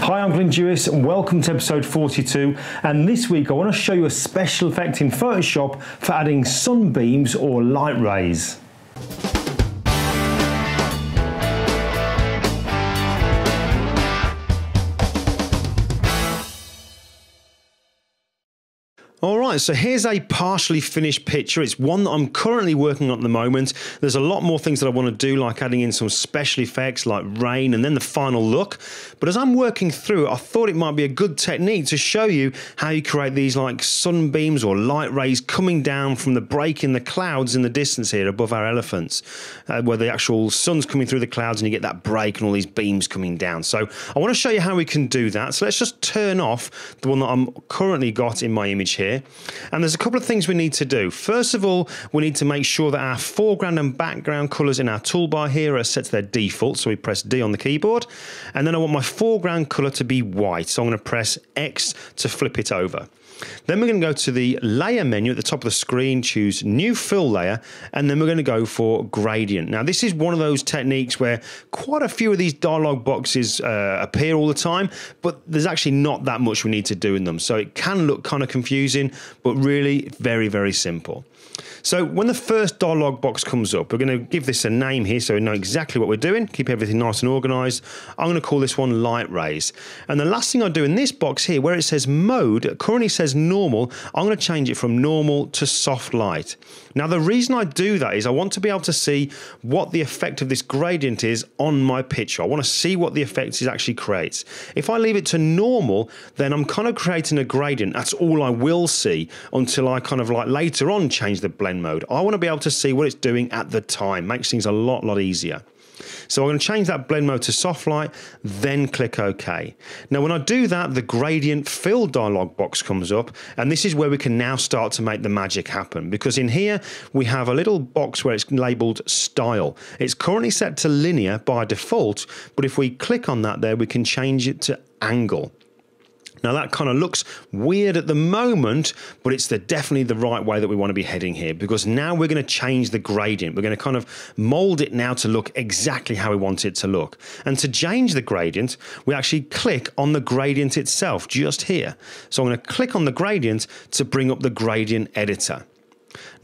Hi, I'm Glyn Dewis and welcome to episode 42, and this week I want to show you a special effect in Photoshop for adding sunbeams or light rays. Alright, so here's a partially finished picture. It's one that I'm currently working on at the moment. There's a lot more things that I want to do, like adding in some special effects like rain and then the final look. But as I'm working through it, I thought it might be a good technique to show you how you create these like sunbeams or light rays coming down from the break in the clouds in the distance here above our elephants, where the actual sun's coming through the clouds and you get that break and all these beams coming down. So I want to show you how we can do that. So let's just turn off the one that I'm currently got in my image here. And there's a couple of things we need to do. First of all, we need to make sure that our foreground and background colours in our toolbar here are set to their default. So we press D on the keyboard. And then I want my foreground colour to be white. So I'm going to press X to flip it over. Then we're going to go to the layer menu at the top of the screen, choose new fill layer, and then we're going to go for gradient. Now this is one of those techniques where quite a few of these dialog boxes appear all the time, but there's actually not that much we need to do in them. So it can look kind of confusing, but really very, very simple. So when the first dialog box comes up, we're going to give this a name here so we know exactly what we're doing, keep everything nice and organized. I'm going to call this one light rays. And the last thing I do in this box here, where it says mode, it currently says normal, I'm going to change it from normal to soft light. Now the reason I do that is I want to be able to see what the effect of this gradient is on my picture. I want to see what the effect it actually creates. If I leave it to normal, then I'm kind of creating a gradient. That's all I will see until I kind of like later on change the blend mode. I want to be able to see what it's doing at the time. Makes things a lot easier. So I'm going to change that blend mode to soft light, then click OK. Now when I do that, the gradient fill dialog box comes up, and this is where we can now start to make the magic happen, because in here we have a little box where it's labeled style. It's currently set to linear by default, but if we click on that there, we can change it to angle. Now that kind of looks weird at the moment, but it's definitely the right way that we want to be heading here, because now we're going to change the gradient. We're going to kind of mold it now to look exactly how we want it to look. And to change the gradient, we actually click on the gradient itself just here. So I'm going to click on the gradient to bring up the gradient editor.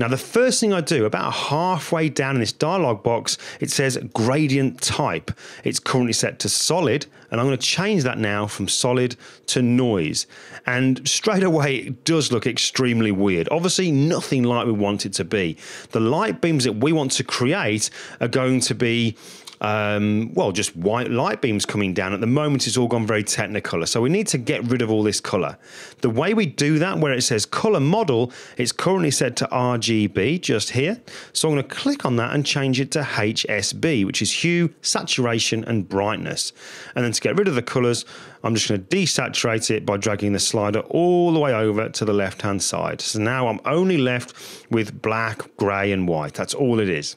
Now the first thing I do, about halfway down in this dialog box, it says gradient type. It's currently set to solid, and I'm going to change that now from solid to noise. And straight away it does look extremely weird. Obviously nothing like we want it to be. The light beams that we want to create are going to be well, just white light beams coming down. At the moment it's all gone very technicolor, so we need to get rid of all this color. The way we do that, where it says color model, it's currently set to RGB just here, so I'm going to click on that and change it to HSB, which is hue, saturation and brightness. And then to get rid of the colors, I'm just going to desaturate it by dragging the slider all the way over to the left hand side. So now I'm only left with black, grey and white. That's all it is.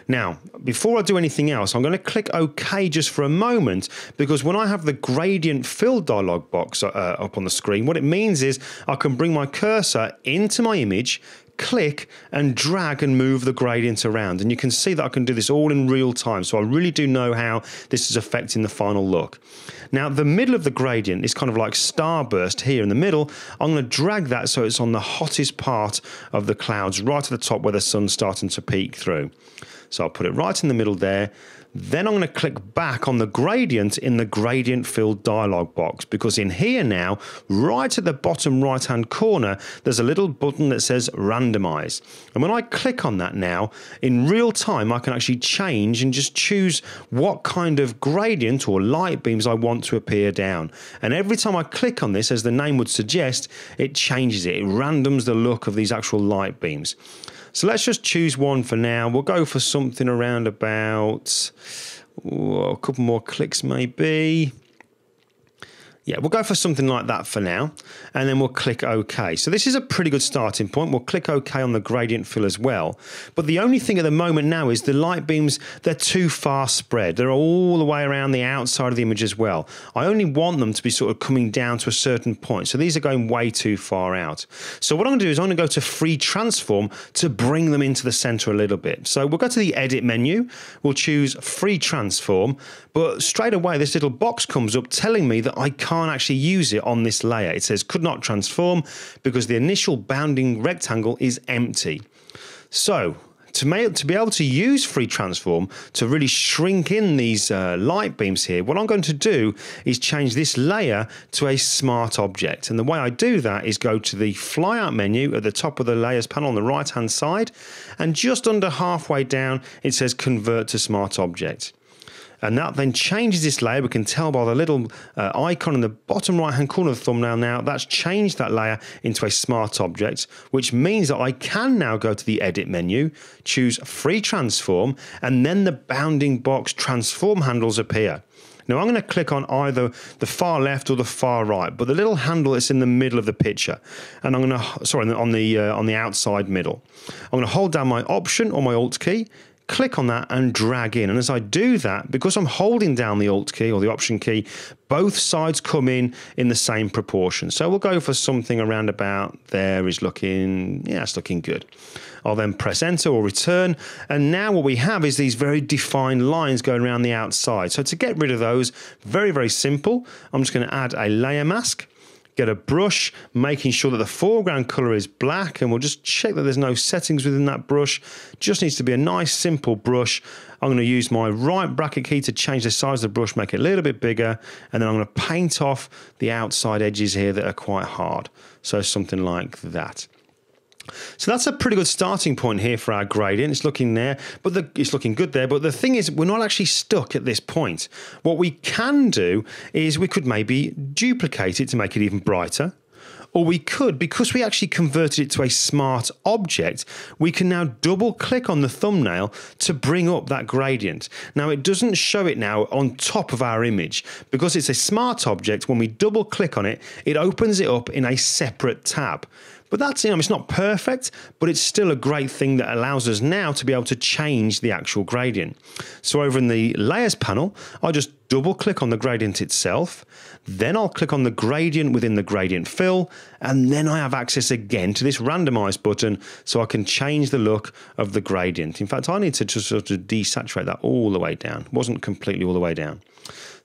Now, before I do anything else, I'm going to click OK just for a moment, because when I have the gradient fill dialog box up on the screen, what it means is I can bring my cursor into my image, click and drag and move the gradient around. And you can see that I can do this all in real time. So I really do know how this is affecting the final look. Now, the middle of the gradient is kind of like starburst here in the middle. I'm going to drag that so it's on the hottest part of the clouds, right at the top where the sun's starting to peek through. So I'll put it right in the middle there. Then I'm going to click back on the gradient in the gradient fill dialog box, because in here now, right at the bottom right hand corner, there's a little button that says randomize. And when I click on that now, in real time, I can actually change and just choose what kind of gradient or light beams I want to appear down. And every time I click on this, as the name would suggest, it changes it. It randoms the look of these actual light beams. So let's just choose one for now. We'll go for something around about a couple more clicks maybe. Yeah, we'll go for something like that for now, and then we'll click OK. So this is a pretty good starting point. We'll click OK on the gradient fill as well. But the only thing at the moment now is the light beams, they're too far spread. They're all the way around the outside of the image as well. I only want them to be sort of coming down to a certain point. So these are going way too far out. So what I'm going to do is I'm going to go to Free Transform to bring them into the center a little bit. So we'll go to the Edit menu. We'll choose Free Transform. But straight away, this little box comes up telling me that I can't actually use it on this layer. It says could not transform because the initial bounding rectangle is empty. So to be able to use Free Transform to really shrink in these light beams here, what I'm going to do is change this layer to a smart object. And the way I do that is go to the flyout menu at the top of the layers panel on the right hand side, and just under halfway down it says convert to smart object. And that then changes this layer. We can tell by the little icon in the bottom right hand corner of the thumbnail now, that's changed that layer into a smart object, which means that I can now go to the Edit menu, choose Free Transform, and then the bounding box transform handles appear. Now I'm going to click on either the far left or the far right, but the little handle is in the middle of the picture, and I'm going to, sorry, on the outside middle. I'm going to hold down my Option or my Alt key, click on that and drag in. And as I do that, because I'm holding down the Alt key or the Option key, both sides come in the same proportion. So we'll go for something around about there is looking, yeah, it's looking good. I'll then press Enter or Return. And now what we have is these very defined lines going around the outside. So to get rid of those, very, very simple. I'm just going to add a layer mask. Get a brush, making sure that the foreground color is black, and we'll just check that there's no settings within that brush. Just needs to be a nice simple brush. I'm going to use my right bracket key to change the size of the brush, make it a little bit bigger, and then I'm going to paint off the outside edges here that are quite hard. So something like that. So that's a pretty good starting point here for our gradient. It's looking there, but it's looking good there. But the thing is, we're not actually stuck at this point. What we can do is we could maybe duplicate it to make it even brighter. Or we could, because we actually converted it to a smart object, we can now double click on the thumbnail to bring up that gradient. Now it doesn't show it now on top of our image. Because it's a smart object, when we double click on it, it opens it up in a separate tab. But that's, it's not perfect, but it's still a great thing that allows us now to be able to change the actual gradient. So over in the Layers panel, I'll just double click on the gradient itself, then I'll click on the gradient within the gradient fill, and then I have access again to this randomize button so I can change the look of the gradient. In fact, I need to just sort of desaturate that all the way down. It wasn't completely all the way down.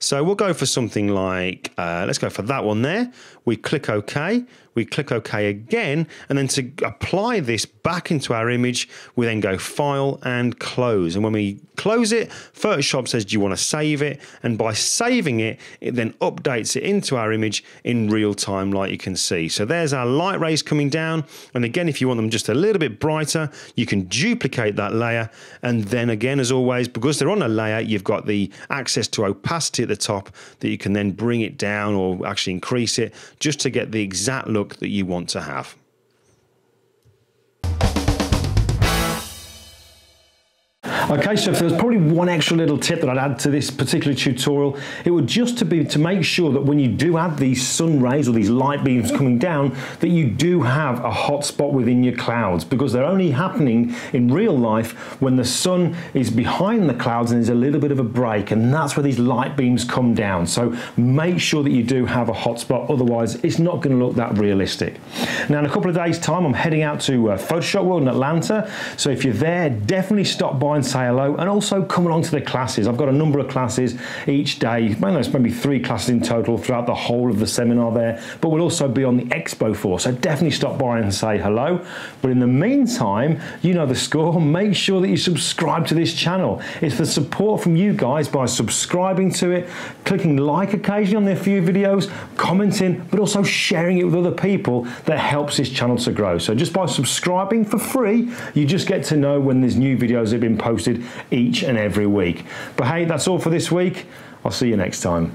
So we'll go for something like, let's go for that one there. We click OK, we click OK again, and then to apply this back into our image, we then go File and Close. And when we close it, Photoshop says, do you want to save it? And by saving it, it then updates it into our image in real time, like you can see. So there's our light rays coming down. And again, if you want them just a little bit brighter, you can duplicate that layer. And then again, as always, because they're on a layer, you've got the access to opacity at the top that you can then bring it down or actually increase it just to get the exact look that you want to have. Okay, so if there's probably one extra little tip that I'd add to this particular tutorial, it would just to make sure that when you do add these sun rays or these light beams coming down, that you do have a hot spot within your clouds, because they're only happening in real life when the sun is behind the clouds and there's a little bit of a break, and that's where these light beams come down. So make sure that you do have a hot spot, otherwise it's not going to look that realistic. Now in a couple of days time, I'm heading out to Photoshop World in Atlanta, so if you're there, definitely stop by and say hello, and also come along to the classes. I've got a number of classes each day. There's maybe 3 classes in total throughout the whole of the seminar there, but we'll also be on the expo floor, so definitely stop by and say hello. But in the meantime, you know the score, make sure that you subscribe to this channel. It's the support from you guys by subscribing to it, clicking like occasionally on a few videos, commenting, but also sharing it with other people that helps this channel to grow. So just by subscribing for free, you just get to know when there's new videos that have been posted each and every week. But hey, that's all for this week. I'll see you next time.